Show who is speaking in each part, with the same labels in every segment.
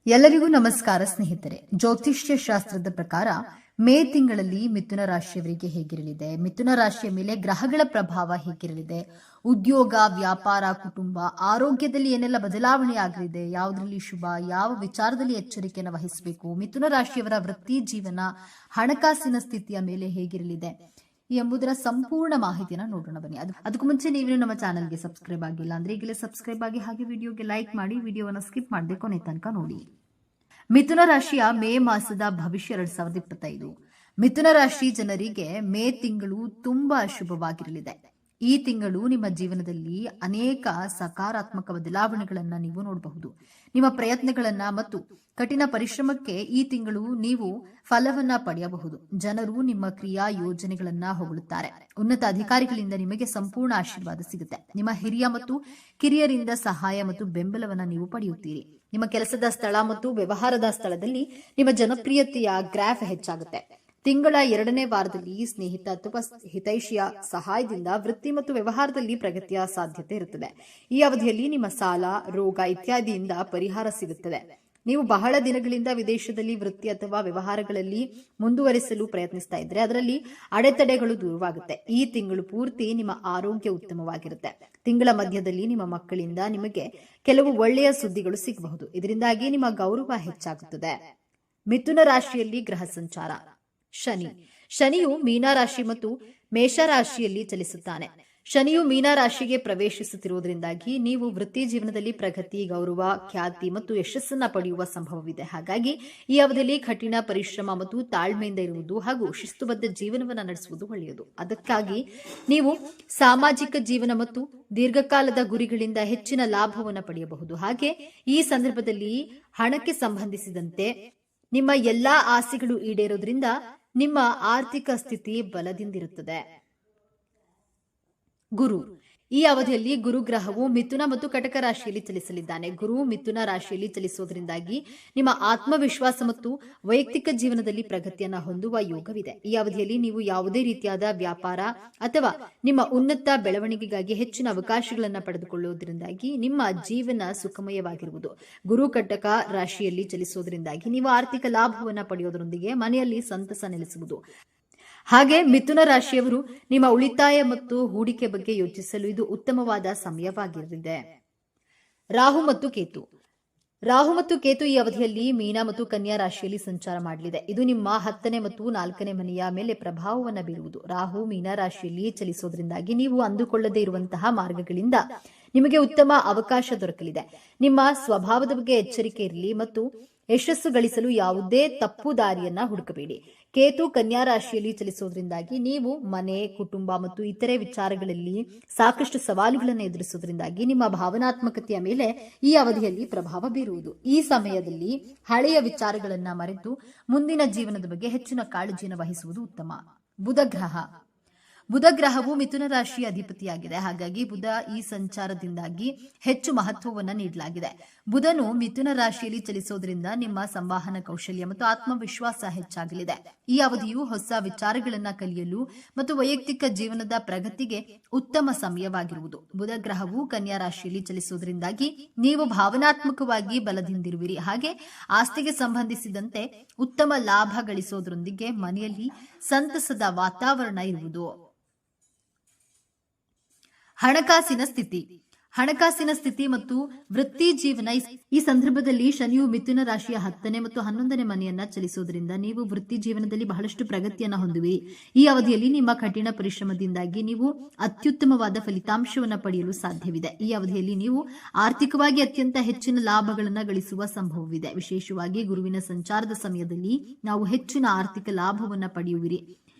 Speaker 1: ಎಲ್ಲರಿಗೂ ನಮಸ್ಕಾರ ಸ್ನೇಹಿತರೆ. ಜ್ಯೋತಿಷ್ಯ ಶಾಸ್ತ್ರದ ಪ್ರಕಾರ ಮೇ ತಿಂಗಳಲ್ಲಿ ಮಿಥುನ ರಾಶಿಯವರಿಗೆ ಹೇಗಿರಲಿದೆ, ಮಿಥುನ ರಾಶಿಯ ಮೇಲೆ ಗ್ರಹಗಳ ಪ್ರಭಾವ ಹೇಗಿರಲಿದೆ, ಉದ್ಯೋಗ, ವ್ಯಾಪಾರ, ಕುಟುಂಬ, ಆರೋಗ್ಯದಲ್ಲಿ ಏನೆಲ್ಲ ಬದಲಾವಣೆ ಆಗಲಿದೆ, ಯಾವುದರಲ್ಲಿ ಶುಭ, ಯಾವ ವಿಚಾರದಲ್ಲಿ ಎಚ್ಚರಿಕೆಯನ್ನು ವಹಿಸಬೇಕು, ಮಿಥುನ ರಾಶಿಯವರ ವೃತ್ತಿ ಜೀವನ, ಹಣಕಾಸಿನ ಸ್ಥಿತಿಯ ಮೇಲೆ ಹೇಗಿರಲಿದೆ ಎಂಬುದರ ಸಂಪೂರ್ಣ ಮಾಹಿತಿನ ನೋಡೋಣ ಬನ್ನಿ. ಅದಕ್ಕೂ ಮುಂಚೆ ನೀವು ನಮ್ಮ ಚಾನಲ್ಗೆ ಸಬ್ಸ್ಕ್ರೈಬ್ ಆಗಿಲ್ಲ ಅಂದ್ರೆ ಈಗಲೇ ಸಬ್ಸ್ಕ್ರೈಬ್ ಆಗಿ, ಹಾಗೆ ವಿಡಿಯೋಗೆ ಲೈಕ್ ಮಾಡಿ, ವಿಡಿಯೋವನ್ನು ಸ್ಕಿಪ್ ಮಾಡದೆ ಕೊನೆ ತನಕ ನೋಡಿ. ಮಿಥುನ ರಾಶಿಯ ಮೇ ಮಾಸದ ಭವಿಷ್ಯ 2025. ಮಿಥುನ ರಾಶಿ ಜನರಿಗೆ ಮೇ ತಿಂಗಳು ತುಂಬಾ ಶುಭವಾಗಿರಲಿದೆ. ಈ ತಿಂಗಳು ನಿಮ್ಮ ಜೀವನದಲ್ಲಿ ಅನೇಕ ಸಕಾರಾತ್ಮಕ ಬದಲಾವಣೆಗಳನ್ನ ನೀವು ನೋಡಬಹುದು. ನಿಮ್ಮ ಪ್ರಯತ್ನಗಳನ್ನ ಮತ್ತು ಕಠಿಣ ಪರಿಶ್ರಮಕ್ಕೆ ಈ ತಿಂಗಳು ನೀವು ಫಲವನ್ನ ಪಡೆಯಬಹುದು. ಜನರು ನಿಮ್ಮ ಕ್ರಿಯಾ ಯೋಜನೆಗಳನ್ನ ಹೊಗಳುತ್ತಾರೆ. ಉನ್ನತ ಅಧಿಕಾರಿಗಳಿಂದ ನಿಮಗೆ ಸಂಪೂರ್ಣ ಆಶೀರ್ವಾದ ಸಿಗುತ್ತೆ. ನಿಮ್ಮ ಹಿರಿಯ ಮತ್ತು ಕಿರಿಯರಿಂದ ಸಹಾಯ ಮತ್ತು ಬೆಂಬಲವನ್ನ ನೀವು ಪಡೆಯುತ್ತೀರಿ. ನಿಮ್ಮ ಕೆಲಸದ ಸ್ಥಳ ಮತ್ತು ವ್ಯವಹಾರದ ಸ್ಥಳದಲ್ಲಿ ನಿಮ್ಮ ಜನಪ್ರಿಯತೆಯ ಗ್ರಾಫ್ ಹೆಚ್ಚಾಗುತ್ತೆ. ತಿಂಗಳ 2ನೇ ವಾರದಲ್ಲಿ ಸ್ನೇಹಿತ ಅಥವಾ ಹಿತೈಷಿಯ ಸಹಾಯದಿಂದ ವೃತ್ತಿ ಮತ್ತು ವ್ಯವಹಾರದಲ್ಲಿ ಪ್ರಗತಿಯ ಸಾಧ್ಯತೆ ಇರುತ್ತದೆ. ಈ ಅವಧಿಯಲ್ಲಿ ನಿಮ್ಮ ಸಾಲ, ರೋಗ ಇತ್ಯಾದಿಯಿಂದ ಪರಿಹಾರ ಸಿಗುತ್ತದೆ. ನೀವು ಬಹಳ ದಿನಗಳಿಂದ ವಿದೇಶದಲ್ಲಿ ವೃತ್ತಿ ಅಥವಾ ವ್ಯವಹಾರಗಳಲ್ಲಿ ಮುಂದುವರಿಸಲು ಪ್ರಯತ್ನಿಸ್ತಾ ಇದ್ರೆ ಅದರಲ್ಲಿ ಅಡೆತಡೆಗಳು ದೂರವಾಗುತ್ತೆ. ಈ ತಿಂಗಳು ಪೂರ್ತಿ ನಿಮ್ಮ ಆರೋಗ್ಯ ಉತ್ತಮವಾಗಿರುತ್ತೆ. ತಿಂಗಳ ಮಧ್ಯದಲ್ಲಿ ನಿಮ್ಮ ಮಕ್ಕಳಿಂದ ನಿಮಗೆ ಕೆಲವು ಒಳ್ಳೆಯ ಸುದ್ದಿಗಳು ಸಿಗಬಹುದು. ಇದರಿಂದಾಗಿ ನಿಮ್ಮ ಗೌರವ ಹೆಚ್ಚಾಗುತ್ತದೆ. ಮಿಥುನ ರಾಶಿಯಲ್ಲಿ ಗ್ರಹ ಸಂಚಾರ. ಶನಿಯು ಮೀನರಾಶಿ ಮತ್ತು ಮೇಷರಾಶಿಯಲ್ಲಿ ಚಲಿಸುತ್ತಾನೆ. ಶನಿಯು ಮೀನರಾಶಿಗೆ ಪ್ರವೇಶಿಸುತ್ತಿರುವುದರಿಂದಾಗಿ ನೀವು ವೃತ್ತಿ ಜೀವನದಲ್ಲಿ ಪ್ರಗತಿ, ಗೌರವ, ಖ್ಯಾತಿ ಮತ್ತು ಯಶಸ್ಸನ್ನ ಪಡೆಯುವ ಸಂಭವವಿದೆ. ಹಾಗಾಗಿ ಈ ಅವಧಿಯಲ್ಲಿ ಕಠಿಣ ಪರಿಶ್ರಮ ಮತ್ತು ತಾಳ್ಮೆಯಿಂದ ಇರುವುದು ಹಾಗೂ ಶಿಸ್ತುಬದ್ಧ ಜೀವನವನ್ನು ನಡೆಸುವುದು ಒಳ್ಳೆಯದು. ಅದಕ್ಕಾಗಿ ನೀವು ಸಾಮಾಜಿಕ ಜೀವನ ಮತ್ತು ದೀರ್ಘಕಾಲದ ಗುರಿಗಳಿಂದ ಹೆಚ್ಚಿನ ಲಾಭವನ್ನು ಪಡೆಯಬಹುದು. ಹಾಗೆ ಈ ಸಂದರ್ಭದಲ್ಲಿ ಹಣಕ್ಕೆ ಸಂಬಂಧಿಸಿದಂತೆ ನಿಮ್ಮ ಎಲ್ಲಾ ಆಸೆಗಳು ಈಡೇರೋದ್ರಿಂದ ನಿಮ್ಮ ಆರ್ಥಿಕ ಸ್ಥಿತಿ ಬಲದಿಂದಿರುತ್ತದೆ. ಗುರು. ಈ ಅವಧಿಯಲ್ಲಿ ಗುರು ಗ್ರಹವು ಮಿಥುನ ಮತ್ತು ಕಟಕ ರಾಶಿಯಲ್ಲಿ ಚಲಿಸಲಿದ್ದಾನೆ. ಗುರು ಮಿಥುನ ರಾಶಿಯಲ್ಲಿ ಚಲಿಸುವುದರಿಂದಾಗಿ ನಿಮ್ಮ ಆತ್ಮವಿಶ್ವಾಸ ಮತ್ತು ವೈಯಕ್ತಿಕ ಜೀವನದಲ್ಲಿ ಪ್ರಗತಿಯನ್ನು ಹೊಂದುವ ಯೋಗವಿದೆ. ಈ ಅವಧಿಯಲ್ಲಿ ನೀವು ಯಾವುದೇ ರೀತಿಯಾದ ವ್ಯಾಪಾರ ಅಥವಾ ನಿಮ್ಮ ಉನ್ನತ ಬೆಳವಣಿಗೆಗಾಗಿ ಹೆಚ್ಚಿನ ಅವಕಾಶಗಳನ್ನು ಪಡೆದುಕೊಳ್ಳುವುದರಿಂದಾಗಿ ನಿಮ್ಮ ಜೀವನ ಸುಖಮಯವಾಗಿರುವುದು. ಗುರು ಕಟಕ ರಾಶಿಯಲ್ಲಿ ಚಲಿಸುವುದರಿಂದಾಗಿ ನೀವು ಆರ್ಥಿಕ ಲಾಭವನ್ನು ಪಡೆಯುವುದರೊಂದಿಗೆ ಮನೆಯಲ್ಲಿ ಸಂತಸ ನೆಲೆಸುವುದು. ಹಾಗೆ ಮಿಥುನ ರಾಶಿಯವರು ನಿಮ್ಮ ಉಳಿತಾಯ ಮತ್ತು ಹೂಡಿಕೆ ಬಗ್ಗೆ ಯೋಚಿಸಲು ಇದು ಉತ್ತಮವಾದ ಸಮಯವಾಗಿರಲಿದೆ. ರಾಹು ಮತ್ತು ಕೇತು ಈ ಅವಧಿಯಲ್ಲಿ ಮೀನ ಮತ್ತು ಕನ್ಯಾ ರಾಶಿಯಲ್ಲಿ ಸಂಚಾರ ಮಾಡಲಿದೆ. ಇದು ನಿಮ್ಮ 10ನೇ ಮತ್ತು 4ನೇ ಮನೆಯ ಮೇಲೆ ಪ್ರಭಾವವನ್ನು ಬೀರುವುದು. ರಾಹು ಮೀನ ರಾಶಿಯಲ್ಲಿ ಚಲಿಸೋದ್ರಿಂದಾಗಿ ನೀವು ಅಂದುಕೊಳ್ಳದೇ ಇರುವಂತಹ ಮಾರ್ಗಗಳಿಂದ ನಿಮಗೆ ಉತ್ತಮ ಅವಕಾಶ ದೊರಕಲಿದೆ. ನಿಮ್ಮ ಸ್ವಭಾವದ ಬಗ್ಗೆ ಎಚ್ಚರಿಕೆ ಇರಲಿ ಮತ್ತು ಯಶಸ್ಸು ಗಳಿಸಲು ಯಾವುದೇ ತಪ್ಪು ದಾರಿಯನ್ನ ಹುಡುಕಬೇಡಿ. ಕೇತು ಕನ್ಯಾ ರಾಶಿಯಲ್ಲಿ ಚಲಿಸೋದ್ರಿಂದಾಗಿ ನೀವು ಮನೆ, ಕುಟುಂಬ ಮತ್ತು ಇತರೆ ವಿಚಾರಗಳಲ್ಲಿ ಸಾಕಷ್ಟು ಸವಾಲುಗಳನ್ನು ಎದುರಿಸುವುದರಿಂದಾಗಿ ನಿಮ್ಮ ಭಾವನಾತ್ಮಕತೆಯ ಮೇಲೆ ಈ ಅವಧಿಯಲ್ಲಿ ಪ್ರಭಾವ ಬೀರುವುದು. ಈ ಸಮಯದಲ್ಲಿ ಹಳೆಯ ವಿಚಾರಗಳನ್ನ ಮರೆತು ಮುಂದಿನ ಜೀವನದ ಬಗ್ಗೆ ಹೆಚ್ಚಿನ ಕಾಳಜಿಯನ್ನು ವಹಿಸುವುದು ಉತ್ತಮ. ಬುಧ ಗ್ರಹವು ಮಿಥುನ ರಾಶಿಯ ಅಧಿಪತಿಯಾಗಿದೆ. ಹಾಗಾಗಿ ಬುಧ ಈ ಸಂಚಾರದಿಂದಾಗಿ ಹೆಚ್ಚು ಮಹತ್ವವನ್ನು ನೀಡಲಾಗಿದೆ. ಬುಧನು ಮಿಥುನ ರಾಶಿಯಲ್ಲಿ ಚಲಿಸೋದ್ರಿಂದ ನಿಮ್ಮ ಸಂವಹನ ಕೌಶಲ್ಯ ಮತ್ತು ಆತ್ಮವಿಶ್ವಾಸ ಹೆಚ್ಚಾಗಲಿದೆ. ಈ ಅವಧಿಯು ಹೊಸ ವಿಚಾರಗಳನ್ನ ಕಲಿಯಲು ಮತ್ತು ವೈಯಕ್ತಿಕ ಜೀವನದ ಪ್ರಗತಿಗೆ ಉತ್ತಮ ಸಮಯವಾಗಿರುವುದು. ಬುಧ ಗ್ರಹವು ಕನ್ಯಾ ರಾಶಿಯಲ್ಲಿ ಚಲಿಸೋದ್ರಿಂದಾಗಿ ನೀವು ಭಾವನಾತ್ಮಕವಾಗಿ ಬಲದಿಂದಿರುವಿರಿ. ಹಾಗೆ ಆಸ್ತಿಗೆ ಸಂಬಂಧಿಸಿದಂತೆ ಉತ್ತಮ ಲಾಭ ಗಳಿಸೋದ್ರೊಂದಿಗೆ ಮನೆಯಲ್ಲಿ ಸಂತಸದ ವಾತಾವರಣ ಇರುವುದು. ಹಣಕಾಸಿನ ಸ್ಥಿತಿ ಮತ್ತು ವೃತ್ತಿ ಜೀವನ. ಈ ಸಂದರ್ಭದಲ್ಲಿ ಶನಿಯು ಮಿಥುನ ರಾಶಿಯ 10ನೇ ಮತ್ತು 11ನೇ ಮನೆಯನ್ನ ಚಲಿಸುವುದರಿಂದ ನೀವು ವೃತ್ತಿ ಜೀವನದಲ್ಲಿ ಬಹಳಷ್ಟು ಪ್ರಗತಿಯನ್ನು ಹೊಂದುವಿರಿ. ಈ ಅವಧಿಯಲ್ಲಿ ನಿಮ್ಮ ಕಠಿಣ ಪರಿಶ್ರಮದಿಂದಾಗಿ ನೀವು ಅತ್ಯುತ್ತಮವಾದ ಫಲಿತಾಂಶವನ್ನು ಪಡೆಯಲು ಸಾಧ್ಯವಿದೆ. ಈ ಅವಧಿಯಲ್ಲಿ ನೀವು ಆರ್ಥಿಕವಾಗಿ ಅತ್ಯಂತ ಹೆಚ್ಚಿನ ಲಾಭಗಳನ್ನು ಗಳಿಸುವ ಸಂಭವವಿದೆ. ವಿಶೇಷವಾಗಿ ಗುರುವಿನ ಸಂಚಾರದ ಸಮಯದಲ್ಲಿ ನಾವು ಹೆಚ್ಚಿನ ಆರ್ಥಿಕ ಲಾಭವನ್ನು ಪಡೆಯುವಿರಿ.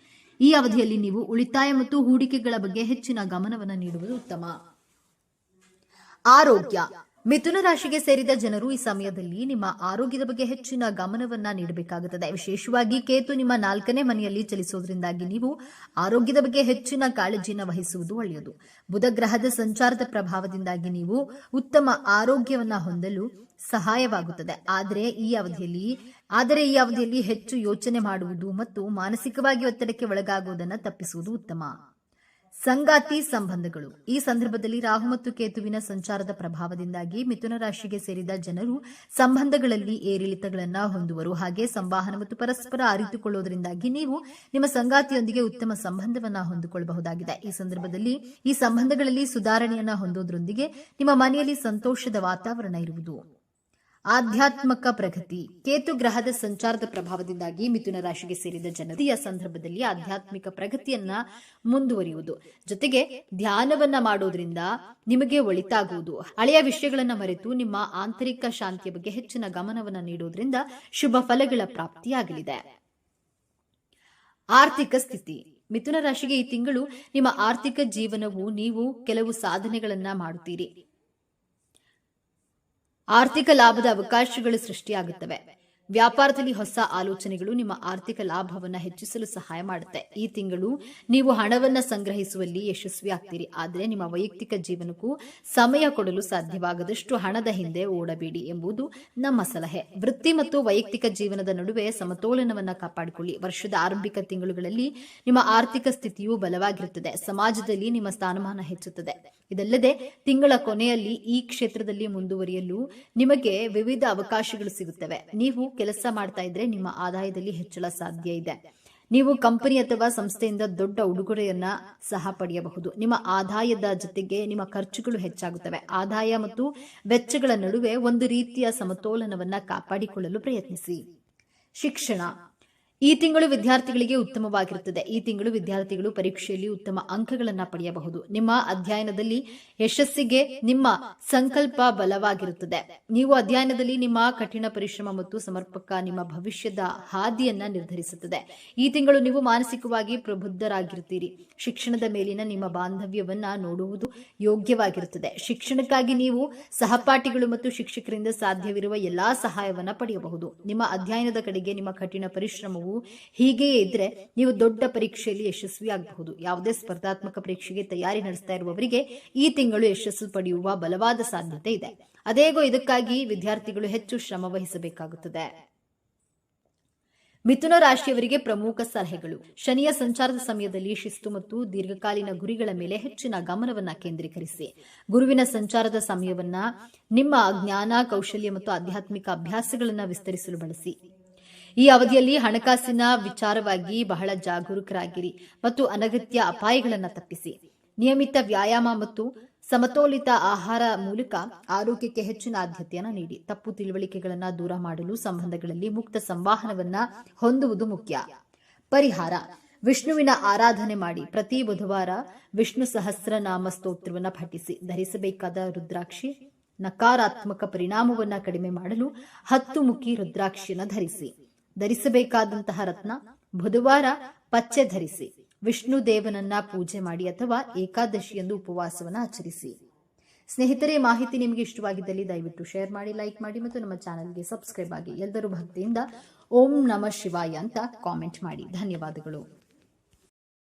Speaker 1: ಈ ಅವಧಿಯಲ್ಲಿ ನೀವು ಉಳಿತಾಯ ಮತ್ತು ಹೂಡಿಕೆಗಳ ಬಗ್ಗೆ ಹೆಚ್ಚಿನ ಗಮನವನ್ನು ನೀಡುವುದು ಉತ್ತಮ. ಆರೋಗ್ಯ. ಮಿಥುನ ರಾಶಿಗೆ ಸೇರಿದ ಜನರು ಈ ಸಮಯದಲ್ಲಿ ನಿಮ್ಮ ಆರೋಗ್ಯದ ಬಗ್ಗೆ ಹೆಚ್ಚಿನ ಗಮನವನ್ನ ನೀಡಬೇಕಾಗುತ್ತದೆ. ವಿಶೇಷವಾಗಿ ಕೇತು ನಿಮ್ಮ 4ನೇ ಮನೆಯಲ್ಲಿ ಚಲಿಸೋದ್ರಿಂದಾಗಿ ನೀವು ಆರೋಗ್ಯದ ಬಗ್ಗೆ ಹೆಚ್ಚಿನ ಕಾಳಜಿಯನ್ನು ವಹಿಸುವುದು ಒಳ್ಳೆಯದು. ಬುಧ ಗ್ರಹದ ಸಂಚಾರದ ಪ್ರಭಾವದಿಂದಾಗಿ ನೀವು ಉತ್ತಮ ಆರೋಗ್ಯವನ್ನ ಹೊಂದಲು ಸಹಾಯವಾಗುತ್ತದೆ. ಆದರೆ ಈ ಅವಧಿಯಲ್ಲಿ ಹೆಚ್ಚು ಯೋಚನೆ ಮಾಡುವುದು ಮತ್ತು ಮಾನಸಿಕವಾಗಿ ಒತ್ತಡಕ್ಕೆ ಒಳಗಾಗುವುದನ್ನು ತಪ್ಪಿಸುವುದು ಉತ್ತಮ. ಸಂಗಾತಿ ಸಂಬಂಧಗಳು. ಈ ಸಂದರ್ಭದಲ್ಲಿ ರಾಹು ಮತ್ತು ಕೇತುವಿನ ಸಂಚಾರದ ಪ್ರಭಾವದಿಂದಾಗಿ ಮಿಥುನ ರಾಶಿಗೆ ಸೇರಿದ ಜನರು ಸಂಬಂಧಗಳಲ್ಲಿ ಏರಿಳಿತಗಳನ್ನು ಹೊಂದುವರು. ಹಾಗೆ ಸಂವಹನ ಮತ್ತು ಪರಸ್ಪರ ಅರಿತುಕೊಳ್ಳುವುದರಿಂದಾಗಿ ನೀವು ನಿಮ್ಮ ಸಂಗಾತಿಯೊಂದಿಗೆ ಉತ್ತಮ ಸಂಬಂಧವನ್ನು ಹೊಂದಿಕೊಳ್ಳಬಹುದಾಗಿದೆ. ಈ ಸಂದರ್ಭದಲ್ಲಿ ಈ ಸಂಬಂಧಗಳಲ್ಲಿ ಸುಧಾರಣೆಯನ್ನ ಹೊಂದೋದ್ರೊಂದಿಗೆ ನಿಮ್ಮ ಮನೆಯಲ್ಲಿ ಸಂತೋಷದ ವಾತಾವರಣ ಇರುವುದು. ಆಧ್ಯಾತ್ಮಿಕ ಪ್ರಗತಿ. ಕೇತು ಗ್ರಹದ ಸಂಚಾರದ ಪ್ರಭಾವದಿಂದಾಗಿ ಮಿಥುನ ರಾಶಿಗೆ ಸೇರಿದ ಜನರು ಈ ಸಂದರ್ಭದಲ್ಲಿ ಆಧ್ಯಾತ್ಮಿಕ ಪ್ರಗತಿಯನ್ನ ಮುಂದುವರಿಯುವುದು, ಜೊತೆಗೆ ಧ್ಯಾನವನ್ನ ಮಾಡೋದ್ರಿಂದ ನಿಮಗೆ ಒಳಿತಾಗುವುದು. ಹಳೆಯ ವಿಷಯಗಳನ್ನ ಮರೆತು ನಿಮ್ಮ ಆಂತರಿಕ ಶಾಂತಿಯ ಬಗ್ಗೆ ಹೆಚ್ಚಿನ ಗಮನವನ್ನು ನೀಡುವುದರಿಂದ ಶುಭ ಫಲಗಳ ಪ್ರಾಪ್ತಿಯಾಗಲಿದೆ. ಆರ್ಥಿಕ ಸ್ಥಿತಿ. ಮಿಥುನ ರಾಶಿಗೆ ಈ ತಿಂಗಳು ನಿಮ್ಮ ಆರ್ಥಿಕ ಜೀವನವು ನೀವು ಕೆಲವು ಸಾಧನೆಗಳನ್ನ ಮಾಡುತ್ತೀರಿ. ಆರ್ಥಿಕ ಲಾಭದ ಅವಕಾಶಗಳು ಸೃಷ್ಟಿಯಾಗುತ್ತವೆ. ವ್ಯಾಪಾರದಲ್ಲಿ ಹೊಸ ಆಲೋಚನೆಗಳು ನಿಮ್ಮ ಆರ್ಥಿಕ ಲಾಭವನ್ನು ಹೆಚ್ಚಿಸಲು ಸಹಾಯ ಮಾಡುತ್ತೆ. ಈ ತಿಂಗಳು ನೀವು ಹಣವನ್ನು ಸಂಗ್ರಹಿಸುವಲ್ಲಿ ಯಶಸ್ವಿಯಾಗ್ತೀರಿ. ಆದರೆ ನಿಮ್ಮ ವೈಯಕ್ತಿಕ ಜೀವನಕ್ಕೂ ಸಮಯ ಕೊಡಲು ಸಾಧ್ಯವಾಗದಷ್ಟು ಹಣದ ಹಿಂದೆ ಓಡಬೇಡಿ ಎಂಬುದು ನಮ್ಮ ಸಲಹೆ. ವೃತ್ತಿ ಮತ್ತು ವೈಯಕ್ತಿಕ ಜೀವನದ ನಡುವೆ ಸಮತೋಲನವನ್ನು ಕಾಪಾಡಿಕೊಳ್ಳಿ. ವರ್ಷದ ಆರಂಭಿಕ ತಿಂಗಳುಗಳಲ್ಲಿ ನಿಮ್ಮ ಆರ್ಥಿಕ ಸ್ಥಿತಿಯು ಬಲವಾಗಿರುತ್ತದೆ. ಸಮಾಜದಲ್ಲಿ ನಿಮ್ಮ ಸ್ಥಾನಮಾನ ಹೆಚ್ಚುತ್ತದೆ. ಇದಲ್ಲದೆ ತಿಂಗಳ ಕೊನೆಯಲ್ಲಿ ಈ ಕ್ಷೇತ್ರದಲ್ಲಿ ಮುಂದುವರಿಯಲು ನಿಮಗೆ ವಿವಿಧ ಅವಕಾಶಗಳು ಸಿಗುತ್ತವೆ. ನೀವು ಕೆಲಸ ಮಾಡ್ತಾ ಇದ್ರೆ ನಿಮ್ಮ ಆದಾಯದಲ್ಲಿ ಹೆಚ್ಚಳ ಸಾಧ್ಯ ಇದೆ. ನೀವು ಕಂಪನಿ ಅಥವಾ ಸಂಸ್ಥೆಯಿಂದ ದೊಡ್ಡ ಉಡುಗೊರೆಯನ್ನ ಸಹ ಪಡೆಯಬಹುದು. ನಿಮ್ಮ ಆದಾಯದ ಜೊತೆಗೆ ನಿಮ್ಮ ಖರ್ಚುಗಳು ಹೆಚ್ಚಾಗುತ್ತವೆ. ಆದಾಯ ಮತ್ತು ವೆಚ್ಚಗಳ ನಡುವೆ ಒಂದು ರೀತಿಯ ಸಮತೋಲನವನ್ನ ಕಾಪಾಡಿಕೊಳ್ಳಲು ಪ್ರಯತ್ನಿಸಿ. ಶಿಕ್ಷಣ. ಈ ತಿಂಗಳು ವಿದ್ಯಾರ್ಥಿಗಳಿಗೆ ಉತ್ತಮವಾಗಿರುತ್ತದೆ. ಈ ತಿಂಗಳು ವಿದ್ಯಾರ್ಥಿಗಳು ಪರೀಕ್ಷೆಯಲ್ಲಿ ಉತ್ತಮ ಅಂಕಗಳನ್ನು ಪಡೆಯಬಹುದು. ನಿಮ್ಮ ಅಧ್ಯಯನದಲ್ಲಿ ಯಶಸ್ಸಿಗೆ ನಿಮ್ಮ ಸಂಕಲ್ಪ ಬಲವಾಗಿರುತ್ತದೆ. ನೀವು ಅಧ್ಯಯನದಲ್ಲಿ ನಿಮ್ಮ ಕಠಿಣ ಪರಿಶ್ರಮ ಮತ್ತು ಸಮರ್ಪಕ ನಿಮ್ಮ ಭವಿಷ್ಯದ ಹಾದಿಯನ್ನ ನಿರ್ಧರಿಸುತ್ತದೆ. ಈ ತಿಂಗಳು ನೀವು ಮಾನಸಿಕವಾಗಿ ಪ್ರಬುದ್ಧರಾಗಿರುತ್ತೀರಿ. ಶಿಕ್ಷಣದ ಮೇಲಿನ ನಿಮ್ಮ ಬಾಂಧವ್ಯವನ್ನ ನೋಡುವುದು ಯೋಗ್ಯವಾಗಿರುತ್ತದೆ. ಶಿಕ್ಷಣಕ್ಕಾಗಿ ನೀವು ಸಹಪಾಠಿಗಳು ಮತ್ತು ಶಿಕ್ಷಕರಿಂದ ಸಾಧ್ಯವಿರುವ ಎಲ್ಲಾ ಸಹಾಯವನ್ನ ಪಡೆಯಬಹುದು. ನಿಮ್ಮ ಅಧ್ಯಯನದ ಕಡೆಗೆ ನಿಮ್ಮ ಕಠಿಣ ಪರಿಶ್ರಮವು ಹೀಗೆಯೇ ಇದ್ರೆ ನೀವು ದೊಡ್ಡ ಪರೀಕ್ಷೆಯಲ್ಲಿ ಯಶಸ್ವಿಯಾಗಬಹುದು. ಯಾವುದೇ ಸ್ಪರ್ಧಾತ್ಮಕ ಪರೀಕ್ಷೆಗೆ ತಯಾರಿ ನಡೆಸ್ತಾ ಇರುವವರಿಗೆ ಈ ತಿಂಗಳು ಯಶಸ್ಸು ಪಡೆಯುವ ಬಲವಾದ ಸಾಧ್ಯತೆ ಇದೆ. ಅದೇಗೋ ಇದಕ್ಕಾಗಿ ವಿದ್ಯಾರ್ಥಿಗಳು ಹೆಚ್ಚು ಶ್ರಮ ವಹಿಸಬೇಕಾಗುತ್ತದೆ. ಮಿಥುನ ರಾಶಿಯವರಿಗೆ ಪ್ರಮುಖ ಸಲಹೆಗಳು. ಶನಿಯ ಸಂಚಾರದ ಸಮಯದಲ್ಲಿ ಶಿಸ್ತು ಮತ್ತು ದೀರ್ಘಕಾಲೀನ ಗುರಿಗಳ ಮೇಲೆ ಹೆಚ್ಚಿನ ಗಮನವನ್ನು ಕೇಂದ್ರೀಕರಿಸಿ. ಗುರುವಿನ ಸಂಚಾರದ ಸಮಯವನ್ನ ನಿಮ್ಮ ಜ್ಞಾನ, ಕೌಶಲ್ಯ ಮತ್ತು ಆಧ್ಯಾತ್ಮಿಕ ಅಭ್ಯಾಸಗಳನ್ನು ವಿಸ್ತರಿಸಲು ಬಳಸಿ. ಈ ಅವಧಿಯಲ್ಲಿ ಹಣಕಾಸಿನ ವಿಚಾರವಾಗಿ ಬಹಳ ಜಾಗರೂಕರಾಗಿರಿ ಮತ್ತು ಅನಗತ್ಯ ಅಪಾಯಗಳನ್ನು ತಪ್ಪಿಸಿ. ನಿಯಮಿತ ವ್ಯಾಯಾಮ ಮತ್ತು ಸಮತೋಲಿತ ಆಹಾರ ಮೂಲಕ ಆರೋಗ್ಯಕ್ಕೆ ಹೆಚ್ಚಿನ ಆದ್ಯತೆಯನ್ನು ನೀಡಿ. ತಪ್ಪು ತಿಳುವಳಿಕೆಗಳನ್ನು ದೂರ ಮಾಡಲು ಸಂಬಂಧಗಳಲ್ಲಿ ಮುಕ್ತ ಸಂವಹನವನ್ನ ಹೊಂದುವುದು ಮುಖ್ಯ. ಪರಿಹಾರ. ವಿಷ್ಣುವಿನ ಆರಾಧನೆ ಮಾಡಿ. ಪ್ರತಿ ಬುಧವಾರ ವಿಷ್ಣು ಸಹಸ್ರನಾಮ ಸ್ತೋತ್ರವನ್ನು ಪಠಿಸಿ. ಧರಿಸಬೇಕಾದ ರುದ್ರಾಕ್ಷಿ ನಕಾರಾತ್ಮಕ ಪರಿಣಾಮವನ್ನು ಕಡಿಮೆ ಮಾಡಲು 10 ಮುಖಿ ರುದ್ರಾಕ್ಷಿಯನ್ನು ಧರಿಸಿ. ಧರಿಸಬೇಕಾದಂತಹ ರತ್ನ. ಬುಧವಾರ ಪಚ್ಚೆ ಧರಿಸಿ. ವಿಷ್ಣು ದೇವನನ್ನ ಪೂಜೆ ಮಾಡಿ ಅಥವಾ ಏಕಾದಶಿಯಂದು ಉಪವಾಸವನ್ನು ಆಚರಿಸಿ. ಸ್ನೇಹಿತರೆ, ಮಾಹಿತಿ ನಿಮಗೆ ಇಷ್ಟವಾಗಿದ್ದಲ್ಲಿ ದಯವಿಟ್ಟು ಶೇರ್ ಮಾಡಿ, ಲೈಕ್ ಮಾಡಿ ಮತ್ತು ನಮ್ಮ ಚಾನೆಲ್ಗೆ ಸಬ್ಸ್ಕ್ರೈಬ್ ಆಗಿ. ಎಲ್ಲರೂ ಭಕ್ತಿಯಿಂದ ಓಂ ನಮಃ ಶಿವಾಯ ಅಂತ ಕಾಮೆಂಟ್ ಮಾಡಿ. ಧನ್ಯವಾದಗಳು.